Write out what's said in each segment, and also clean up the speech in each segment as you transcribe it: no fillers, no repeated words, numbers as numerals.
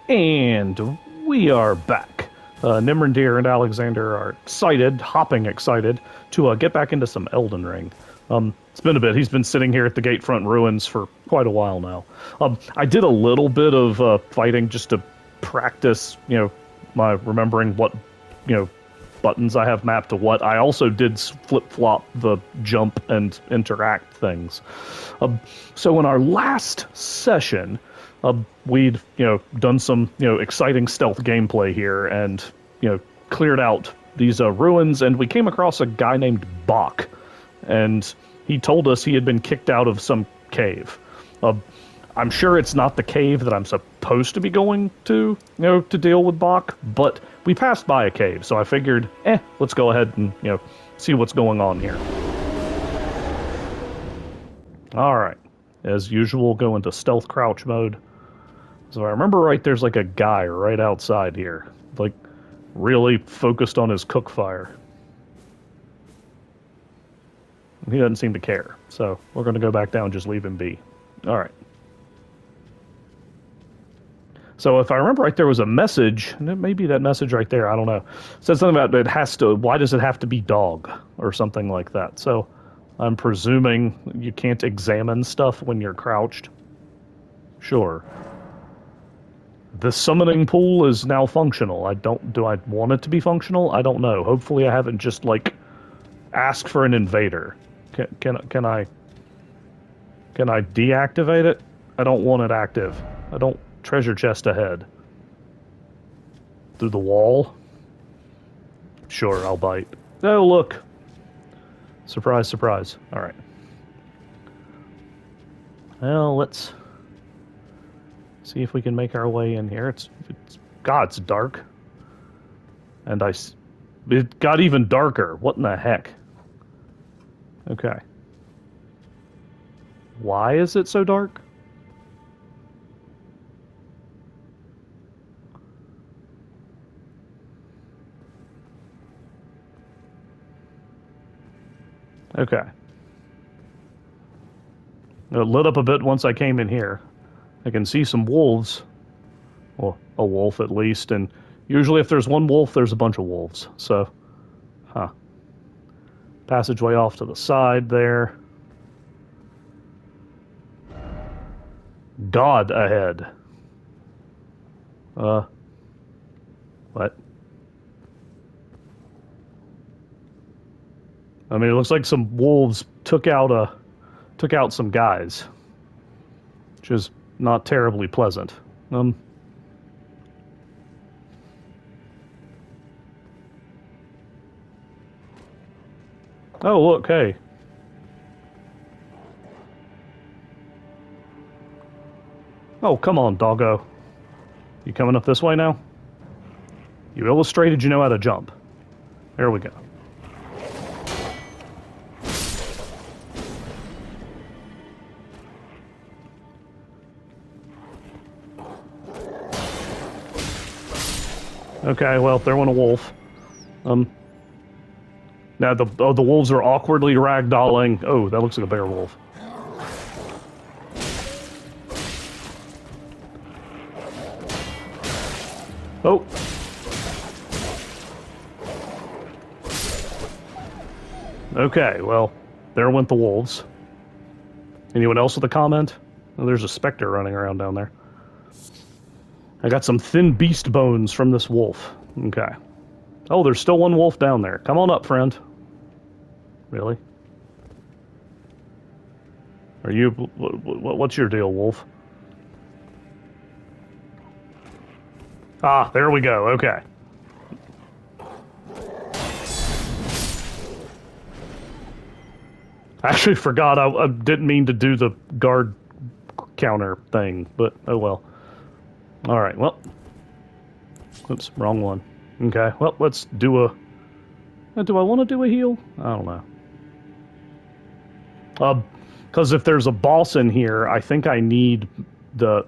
And we are back. Nimrandir and Alexander are excited, hopping excited, to get back into some Elden Ring. It's been a bit. He's been sitting here at the Gatefront Ruins for quite a while now. I did a little bit of fighting just to practice, my remembering what, buttons I have mapped to what. I also did flip-flop the jump and interact things. So in our last session, we'd, done some, exciting stealth gameplay here and, cleared out these ruins, and we came across a guy named Bach, and he told us he had been kicked out of some cave. I'm sure it's not the cave that I'm supposed to be going to, to deal with Bach, but we passed by a cave, so I figured, let's go ahead and, see what's going on here. Alright, as usual, go into stealth crouch mode. So if I remember right, there's like a guy right outside here, like really focused on his cook fire. He doesn't seem to care, so we're going to go back down and just leave him be. Alright. So if I remember right, there was a message, and it may be that message right there, I don't know. It said something about it has to, why does it have to be dog, or something like that. So I'm presuming you can't examine stuff when you're crouched. Sure. The summoning pool is now functional. Do I want it to be functional? I don't know. Hopefully I haven't just, asked for an invader. Can I deactivate it? I don't want it active. I don't. Treasure chest ahead. Through the wall? Sure, I'll bite. Oh, look. Surprise, surprise. Alright. Well, let's see if we can make our way in here. God, it's dark. And it got even darker. What in the heck? Okay. Why is it so dark? Okay. It lit up a bit once I came in here. I can see some wolves. Well, a wolf at least, and usually if there's one wolf, there's a bunch of wolves. So, passageway off to the side there. God ahead. What? I mean, it looks like some wolves took out some guys, which is not terribly pleasant. Oh, look, hey. Oh, come on, doggo. You coming up this way now? You illustrated you know how to jump. There we go. Okay, well, there went a wolf. Now the wolves are awkwardly ragdolling. Oh, that looks like a bear wolf. Oh. Okay, well, there went the wolves. Anyone else with a comment? Oh, there's a specter running around down there. I got some thin beast bones from this wolf. Okay. Oh, there's still one wolf down there. Come on up, friend. Really? Are you... What's your deal, wolf? Ah, there we go. Okay. I actually forgot. I didn't mean to do the guard counter thing, but oh well. Alright, well. Oops, wrong one. Okay, well, let's do a... Do I want to do a heal? I don't know. Because if there's a boss in here, I think I need the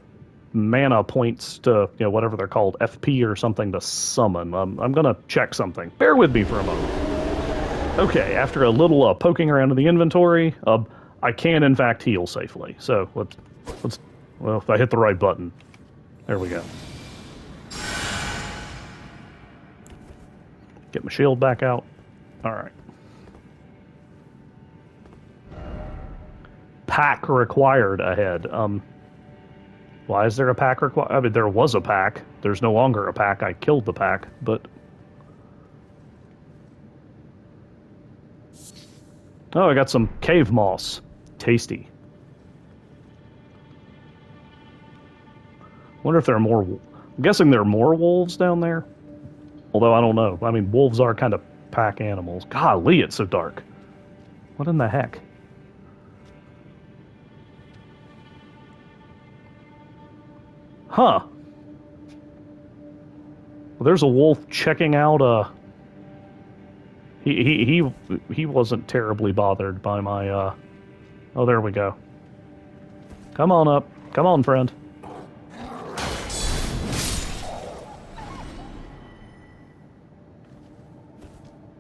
mana points to, whatever they're called, FP or something to summon. I'm gonna check something. Bear with me for a moment. Okay, after a little poking around in the inventory, I can in fact heal safely. So, let's... Well, if I hit the right button. There we go. Get my shield back out. All right. Pack required ahead. Why is there a pack required? I mean, there was a pack. There's no longer a pack. I killed the pack, but... Oh, I got some cave moss. Tasty. Wonder if there are more... I'm guessing there are more wolves down there? Although, I don't know. I mean, wolves are kind of pack animals. Golly, it's so dark. What in the heck? Huh. Well, there's a wolf checking out, He wasn't terribly bothered by my, Oh, there we go. Come on up. Come on, friend.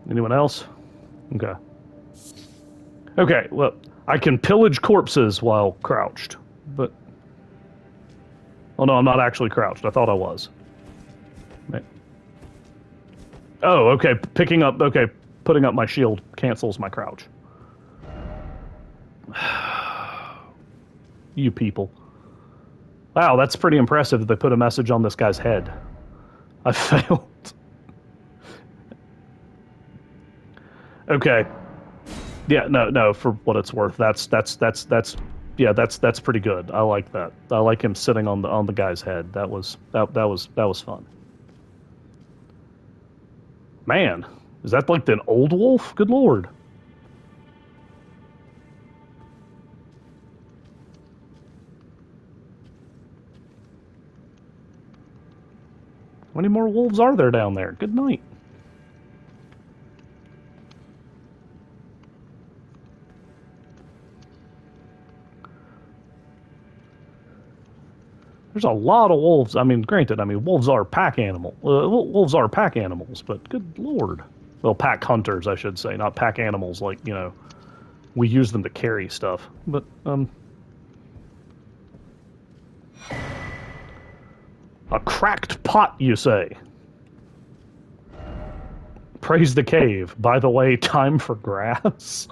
Anyone else? Okay. Okay, well, I can pillage corpses while crouched, but... Oh, no, I'm not actually crouched. I thought I was. Oh, okay, picking up... Okay, putting up my shield cancels my crouch. You people. Wow, that's pretty impressive that they put a message on this guy's head. I failed. Okay. Yeah, no, for what it's worth, that's pretty good. I like that. I like him sitting on the guy's head. That was fun. Man, is that like an old wolf? Good lord. How many more wolves are there down there? Good night. There's a lot of wolves. I mean, granted, wolves are pack wolves are pack animals, but good lord. Well, pack hunters, I should say, not pack animals like, we use them to carry stuff. But, a cracked pot, you say? Praise the cave. By the way, time for grass.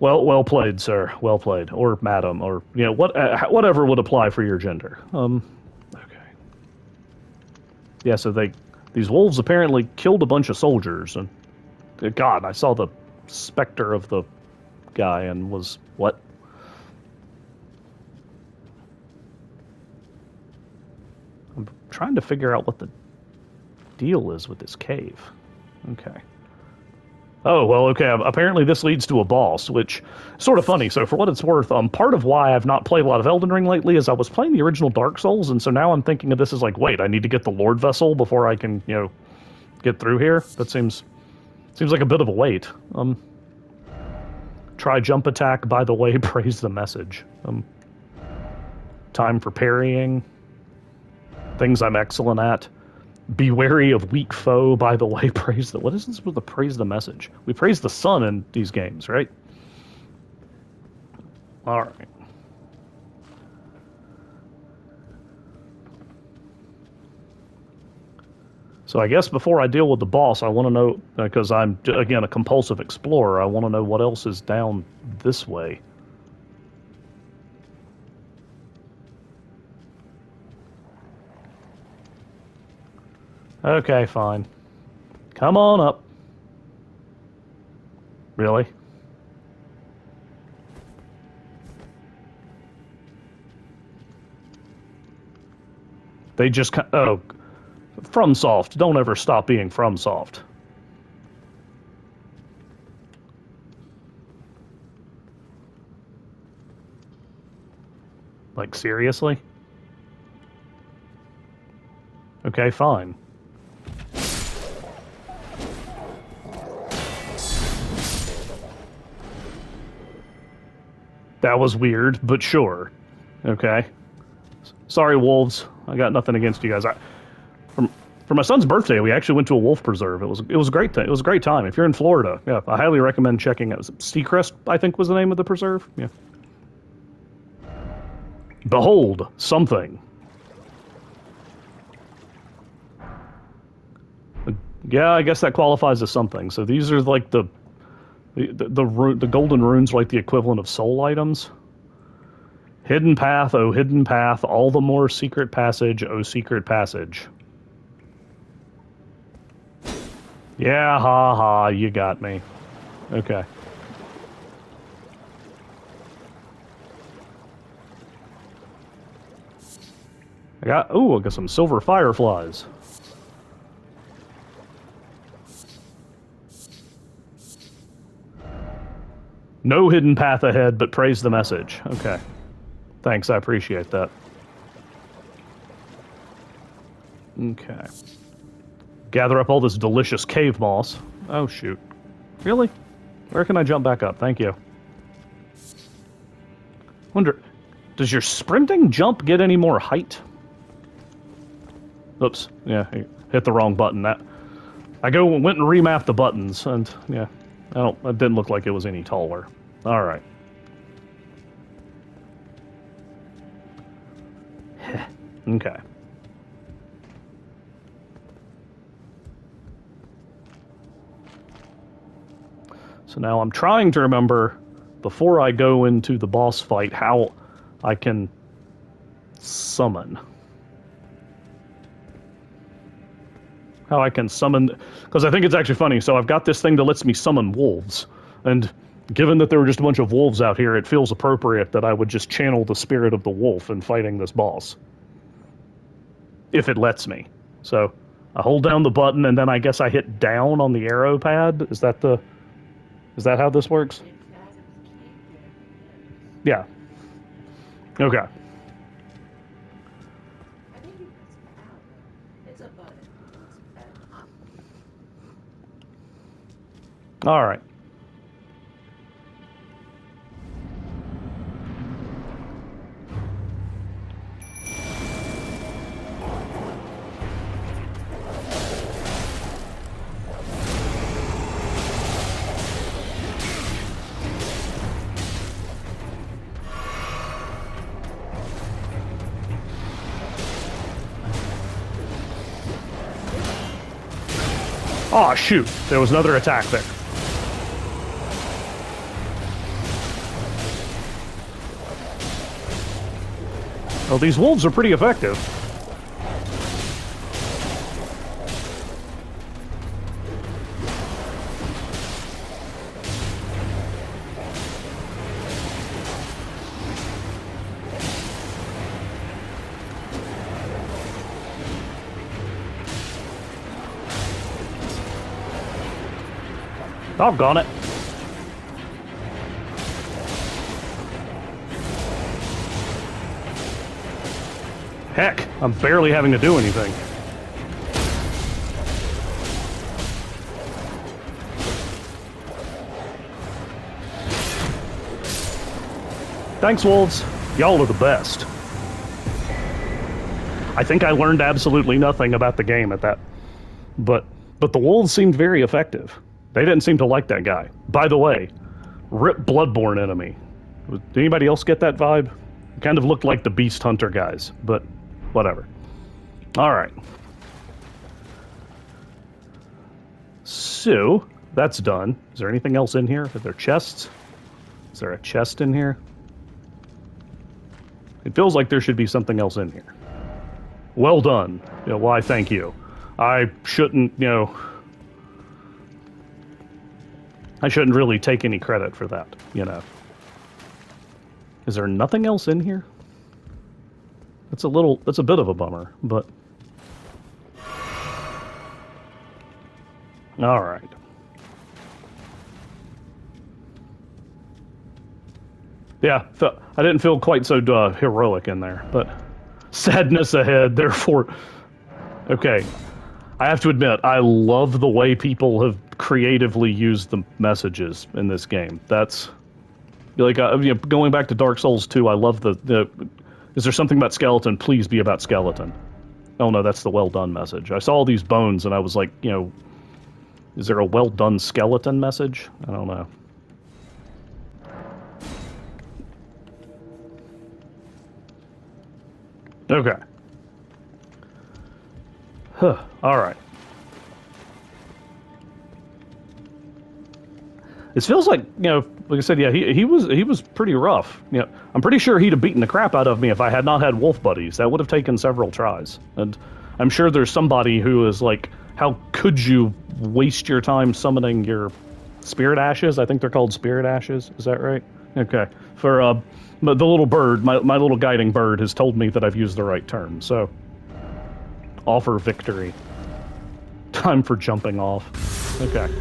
Well played, sir. Well played, or madam, or whatever would apply for your gender. Okay. Yeah, so these wolves apparently killed a bunch of soldiers, and God, I saw the specter of the guy and was what? I'm trying to figure out what the deal is with this cave. Okay. Oh, well, okay, apparently this leads to a boss, which is sort of funny. So for what it's worth, part of why I've not played a lot of Elden Ring lately is I was playing the original Dark Souls, and so now I'm thinking of this as like, wait, I need to get the Lord Vessel before I can, get through here? That seems like a bit of a wait. Try jump attack, by the way, praise the message. Time for parrying. Things I'm excellent at. Be wary of weak foe, by the way, praise the... What is this with the praise the message? We praise the sun in these games, right? Alright. So I guess before I deal with the boss, I want to know, because I'm, again, a compulsive explorer, I want to know what else is down this way. Okay, fine. Come on up. Really? They just... Oh. FromSoft. Don't ever stop being FromSoft. Like, seriously? Okay, fine. That was weird, but sure. Okay. Sorry, wolves. I got nothing against you guys. For my son's birthday, we actually went to a wolf preserve. It was a great thing. It was a great time. If you're in Florida, yeah, I highly recommend checking out. Seacrest, I think, was the name of the preserve. Yeah. Behold something. Yeah, I guess that qualifies as something. So these are like the golden runes are like the equivalent of soul items. Hidden path, oh hidden path, all the more secret passage, oh secret passage. Yeah, ha ha, you got me. Okay. I got some silver fireflies. No hidden path ahead, but praise the message. Okay. Thanks, I appreciate that. Okay. Gather up all this delicious cave moss. Oh, shoot. Really? Where can I jump back up? Thank you. Wonder, does your sprinting jump get any more height? Oops. Yeah, hit the wrong button. Went and remapped the buttons, and yeah, it didn't look like it was any taller. All right. Okay. So now I'm trying to remember, before I go into the boss fight, how I can summon. How I can summon... Because I think it's actually funny. So I've got this thing that lets me summon wolves. And given that there were just a bunch of wolves out here, it feels appropriate that I would just channel the spirit of the wolf in fighting this boss. If it lets me. So I hold down the button, and then I guess I hit down on the arrow pad. Is that how this works? Yeah. Okay. I think you press out. It's a button. All right. Oh, shoot. There was another attack there. Oh, these wolves are pretty effective. Doggone it. Heck, I'm barely having to do anything. Thanks, wolves. Y'all are the best. I think I learned absolutely nothing about the game at that. But the wolves seemed very effective. They didn't seem to like that guy. By the way, rip Bloodborne enemy. Did anybody else get that vibe? It kind of looked like the Beast Hunter guys, but whatever. All right. So, that's done. Is there anything else in here? Are there chests? Is there a chest in here? It feels like there should be something else in here. Well done. Why, thank you. I shouldn't really take any credit for that, Is there nothing else in here? That's a bit of a bummer, but... Alright. Yeah, I didn't feel quite so heroic in there, but... Sadness ahead, therefore... Okay. I have to admit, I love the way people have creatively used the messages in this game. That's... Like, going back to Dark Souls 2, I love the... Is there something about skeleton? Please be about skeleton. Oh no, that's the well done message. I saw all these bones and I was like, is there a well done skeleton message? I don't know. Okay. Huh. Alright. It feels like, like I said, yeah, he was pretty rough. I'm pretty sure he'd have beaten the crap out of me if I had not had wolf buddies. That would have taken several tries. And I'm sure there's somebody who is like, how could you waste your time summoning your spirit ashes? I think they're called spirit ashes. Is that right? Okay. For the little bird, my little guiding bird has told me that I've used the right term. So, offer victory. Time for jumping off. Okay.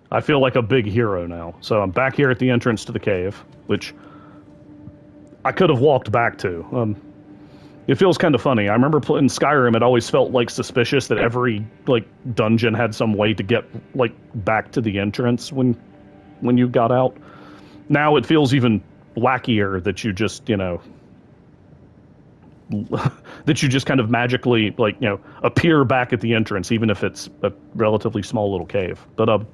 I feel like a big hero now. So I'm back here at the entrance to the cave, which I could have walked back to. It feels kind of funny. I remember in Skyrim, it always felt like suspicious that every dungeon had some way to get back to the entrance when you got out. Now it feels even wackier that you just that you just kind of magically appear back at the entrance, even if it's a relatively small little cave. But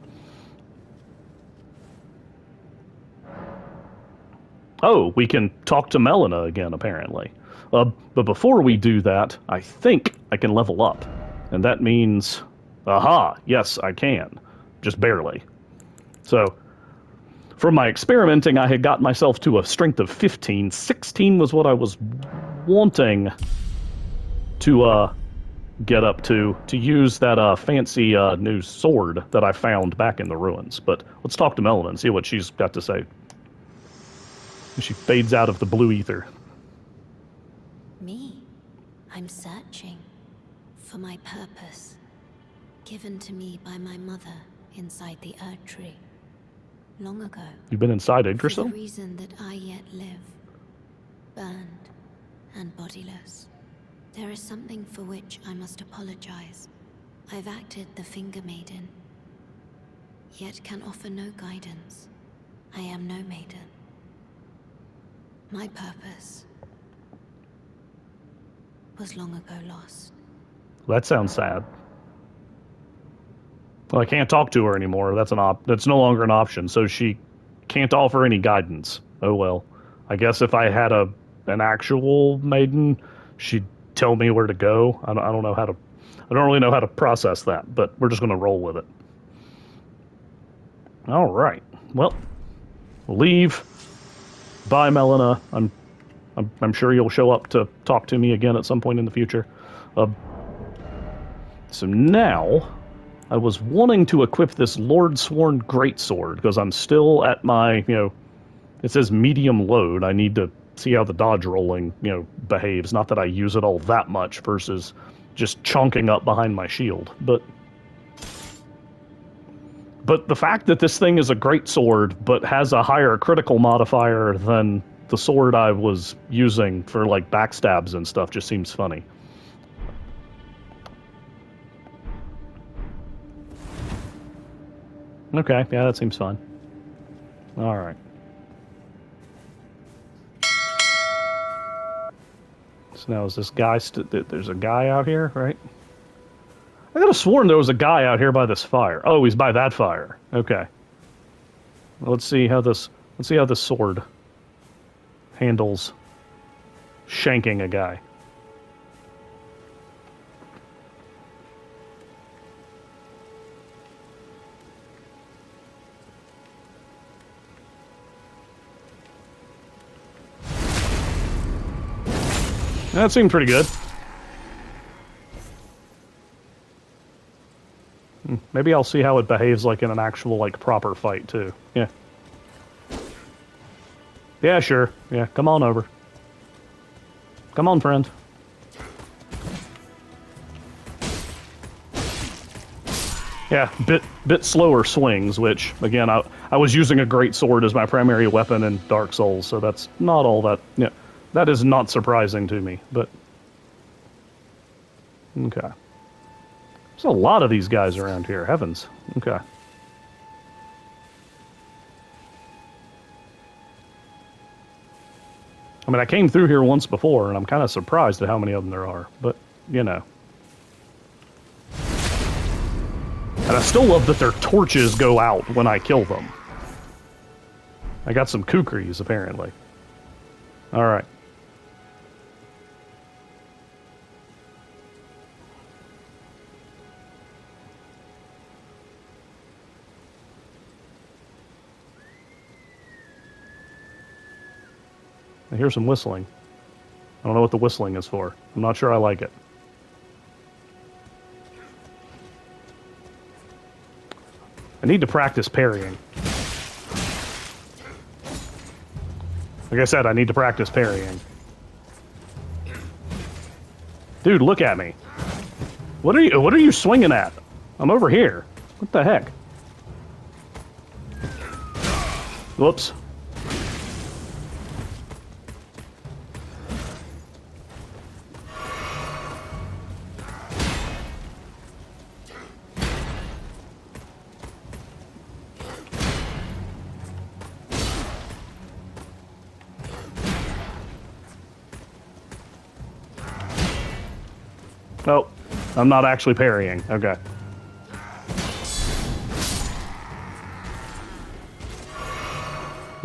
oh, we can talk to Melina again, apparently. But before we do that, I think I can level up. And that means... Aha! Yes, I can. Just barely. So, from my experimenting, I had got myself to a strength of 15. 16 was what I was wanting to get up to use that fancy new sword that I found back in the ruins. But let's talk to Melina and see what she's got to say. She fades out of the blue ether. Me? I'm searching for my purpose, given to me by my mother inside the Erd Tree, long ago. You've been inside For Yggdrasil? the reason that I yet live, burned and bodiless. There is something for which I must apologize. I've acted the Finger Maiden, yet can offer no guidance. I am no maiden. My purpose was long ago lost. That sounds sad. Well, I can't talk to her anymore. That's no longer an option. So she can't offer any guidance. Oh well. I guess if I had an actual maiden, she'd tell me where to go. I don't know how to. I don't really know how to process that. But we're just going to roll with it. All right. Well, we'll leave. Bye, Melina. I'm sure you'll show up to talk to me again at some point in the future. So now, I was wanting to equip this Lord Sworn Greatsword, because I'm still at my, it says medium load. I need to see how the dodge rolling, behaves. Not that I use it all that much versus just chonking up behind my shield. But the fact that this thing is a greatsword, but has a higher critical modifier than the sword I was using for, backstabs and stuff just seems funny. Okay, yeah, that seems fine. Alright. So now is this guy... there's a guy out here, right? I could have sworn there was a guy out here by this fire. Oh, he's by that fire. Okay. Well, let's see how this sword handles shanking a guy. That seemed pretty good. Maybe I'll see how it behaves in an actual proper fight too. Yeah. Yeah, sure. Yeah, come on over. Come on, friend. Yeah, bit slower swings, which again I was using a great sword as my primary weapon in Dark Souls, so that's not all that. Yeah, that is not surprising to me. But okay. There's a lot of these guys around here. Heavens. Okay. I mean, I came through here once before, and I'm kind of surprised at how many of them there are. But, And I still love that their torches go out when I kill them. I got some kukris, apparently. Alright. I hear some whistling. I don't know what the whistling is for. I'm not sure I like it. I need to practice parrying. Like I said, I need to practice parrying. Dude, look at me. What are you swinging at? I'm over here. What the heck? Whoops. Oh, I'm not actually parrying. Okay.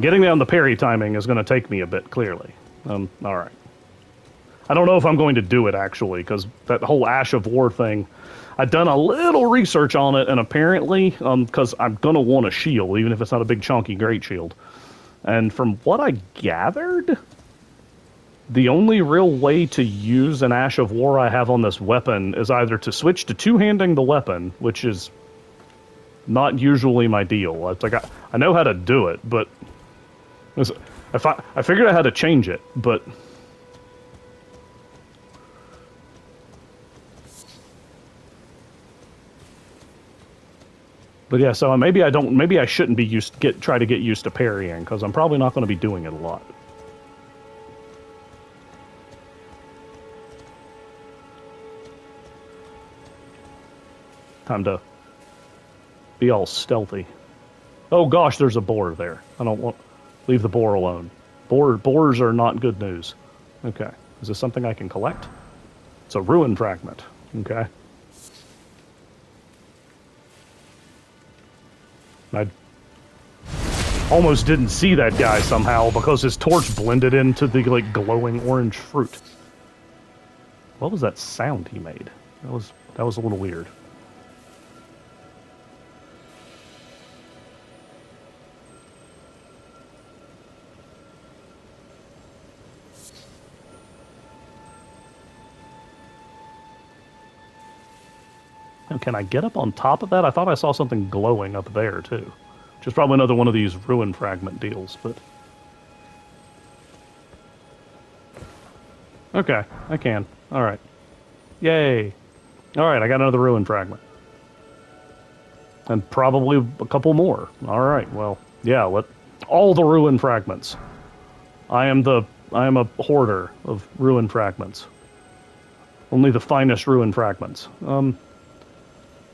Getting down the parry timing is going to take me a bit, clearly. Alright. I don't know if I'm going to do it, actually, because that whole Ash of War thing, I've done a little research on it, and apparently, because I'm going to want a shield, even if it's not a big, chunky, great shield. And from what I gathered, the only real way to use an Ash of War I have on this weapon is either to switch to two-handing the weapon, which is not usually my deal. It's like I know how to do it, but I figured I had to change it, but yeah. So maybe I shouldn't be try to get used to parrying, because I'm probably not going to be doing it a lot. Time to be all stealthy. Oh gosh, there's a boar there. I don't want... Leave the boar alone. Boars are not good news. Okay. Is this something I can collect? It's a ruin fragment. Okay. I almost didn't see that guy somehow because his torch blended into the, like, glowing orange fruit. What was that sound he made? That was a little weird. Now, can I get up on top of that? I thought I saw something glowing up there, too. Which is probably another one of these ruin fragment deals, but... Okay, I can. Alright. Yay! Alright, I got another ruin fragment. And probably a couple more. Alright, well, yeah, all the ruin fragments. I am a hoarder of ruin fragments. Only the finest ruin fragments.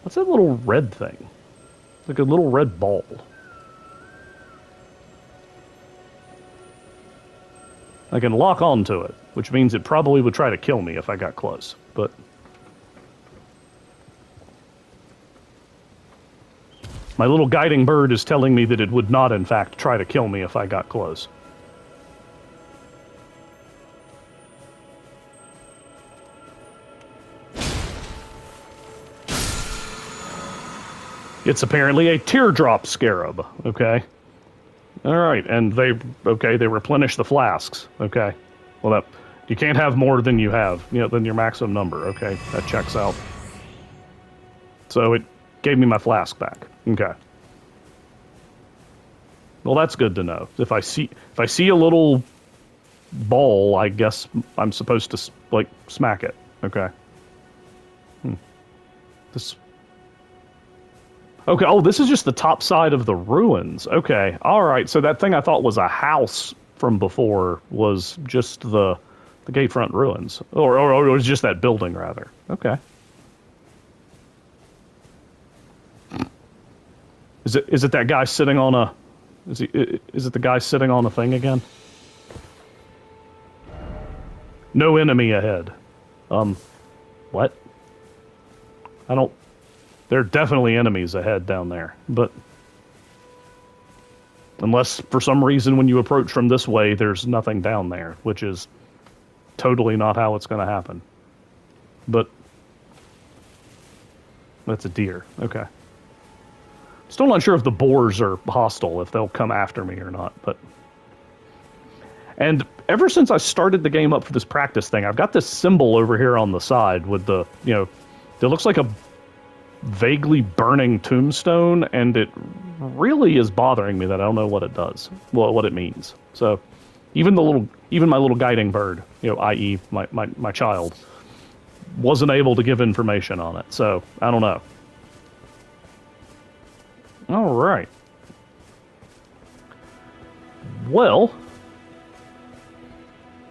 What's that little red thing? Like a little red ball. I can lock onto it, which means it probably would try to kill me if I got close, but... My little guiding bird is telling me that it would not, in fact, try to kill me if I got close. It's apparently a teardrop scarab, okay? Alright, and they replenish the flasks, okay? Well, you can't have more than you have, than your maximum number, okay? That checks out. So it gave me my flask back, okay. Well, that's good to know. If I see a little ball, I guess I'm supposed to, like, smack it, okay? Okay, oh, this is just the top side of the ruins. Okay, alright, so that thing I thought was a house from before was just the gatefront ruins. Or it was just that building, rather. Okay. Is it that guy sitting on a... Is it the guy sitting on a thing again? No enemy ahead. What? I don't... There are definitely enemies ahead down there, but... Unless, for some reason, when you approach from this way, there's nothing down there, which is totally not how it's going to happen. But... That's a deer. Okay. Still not sure if the boars are hostile, if they'll come after me or not, but... And ever since I started the game up for this practice thing, I've got this symbol over here on the side with the, it looks like a vaguely burning tombstone, and it really is bothering me that I don't know what it does, what it means. So even my little guiding bird, i.e. my child, wasn't able to give information on it. So I don't know. All right. Well,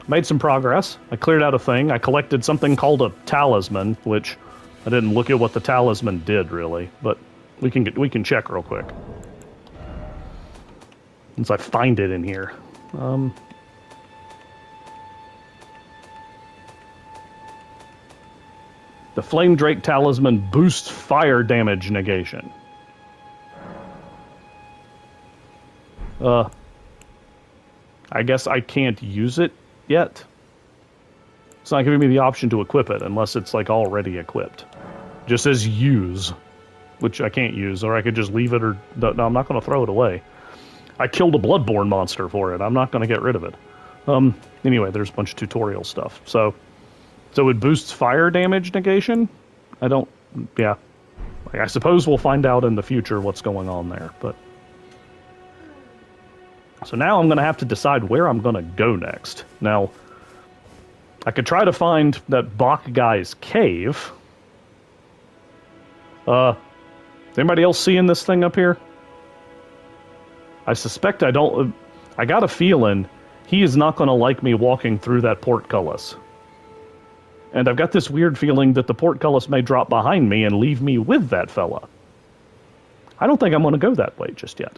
made some progress. I cleared out a thing. I collected something called a talisman, which I didn't look at what the talisman did really, but we can check real quick. Once I find it in here. The Flame Drake talisman boosts fire damage negation. I guess I can't use it yet. It's not giving me the option to equip it unless it's like already equipped. Just says use, which I can't use, or I could just leave it, or no, I'm not going to throw it away. I killed a Bloodborne monster for it. I'm not going to get rid of it. Anyway, there's a bunch of tutorial stuff. So it boosts fire damage negation? Yeah. I suppose we'll find out in the future what's going on there, but... So now I'm going to have to decide where I'm going to go next. Now, I could try to find that Bach guy's cave. Is anybody else seeing this thing up here? I suspect I don't... I got a feeling he is not going to like me walking through that portcullis. And I've got this weird feeling that the portcullis may drop behind me and leave me with that fella. I don't think I'm going to go that way just yet.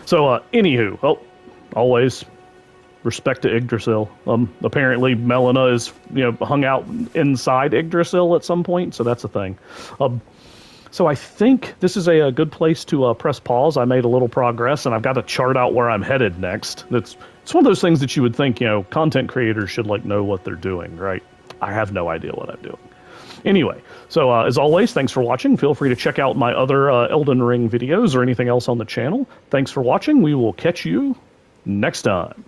So, anywho, always respect to Yggdrasil. Apparently Melina is, hung out inside Yggdrasil at some point, so that's a thing. So I think this is a good place to press pause. I made a little progress, and I've got to chart out where I'm headed next. It's one of those things that you would think, content creators should, know what they're doing, right? I have no idea what I'm doing. Anyway, so as always, thanks for watching. Feel free to check out my other Elden Ring videos or anything else on the channel. Thanks for watching. We will catch you next time.